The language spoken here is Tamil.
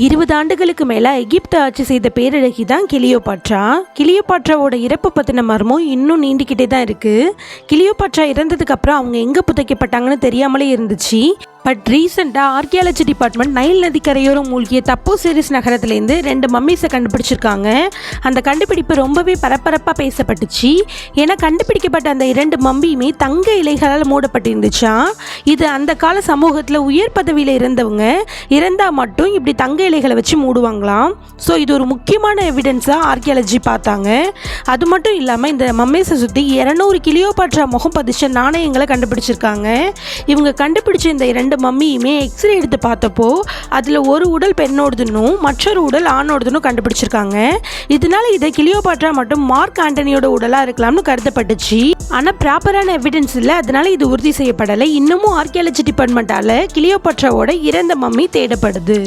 20 ஆண்டுகளுக்கு மேலே எகிப்து ஆட்சி செய்த பேரழகி தான் கிளியோபாட்ரா. கிளியோபாட்ராவோட இறப்பு பற்றின மர்மம் இன்னும் நீண்டிக்கிட்டே தான் இருக்குது. கிளியோபாட்ரா இறந்ததுக்கு அப்புறம் அவங்க எங்கே புதைக்கப்பட்டாங்கன்னு தெரியாமலே இருந்துச்சு. பட் ரீசெண்டாக ஆர்கியாலஜி டிபார்ட்மெண்ட் நைல் நதிக்கரையோரம் மூழ்கிய தப்போசிரிஸ் நகரத்துலேருந்து 2 மம்மீஸை கண்டுபிடிச்சிருக்காங்க. அந்த கண்டுபிடிப்பு ரொம்பவே பரபரப்பாக பேசப்பட்டுச்சு. ஏன்னா கண்டுபிடிக்கப்பட்ட அந்த 2 மம்மியுமே தங்க இலைகளால் மூடப்பட்டிருந்துச்சா. இது அந்த கால சமூகத்தில் உயர் பதவியில் இருந்தவங்க இறந்தால் மட்டும் இப்படி தங்க இலைகளை வச்சு மூடுவாங்களாம். ஸோ இது ஒரு முக்கியமான எவிடன்ஸாக ஆர்கியாலஜி பார்த்தாங்க. அது மட்டும் இல்லாமல் இந்த மம்மீஸை சுற்றி 200 கிளியோபாட்ரா முகம் பதிச்ச நாணயங்களை கண்டுபிடிச்சிருக்காங்க. இவங்க கண்டுபிடிச்ச இந்த 2 மம்மியுமே எக்ஸ்ரே எடுத்து பார்த்தப்போ அதில் ஒரு உடல் பெண்ணோடுதுன்னும் மற்றொரு உடல் ஆணோடுதுன்னும் கண்டுபிடிச்சிருக்காங்க. இதனால இதை கிளியோபாட்ரா மற்றும் மார்க் ஆண்டனியோட உடலாக இருக்கலாம்னு கருதப்பட்டுச்சு. ஆனால் ப்ராப்பரான எவிடன்ஸ் இல்லை, அதனால இது உறுதி செய்யப்படலை. இன்னமும் ஆர்கியாலஜி டிபார்ட்மெண்ட்டால் கிளியோபாட்ராவோட இறந்த மம்மி தேடப்படுது.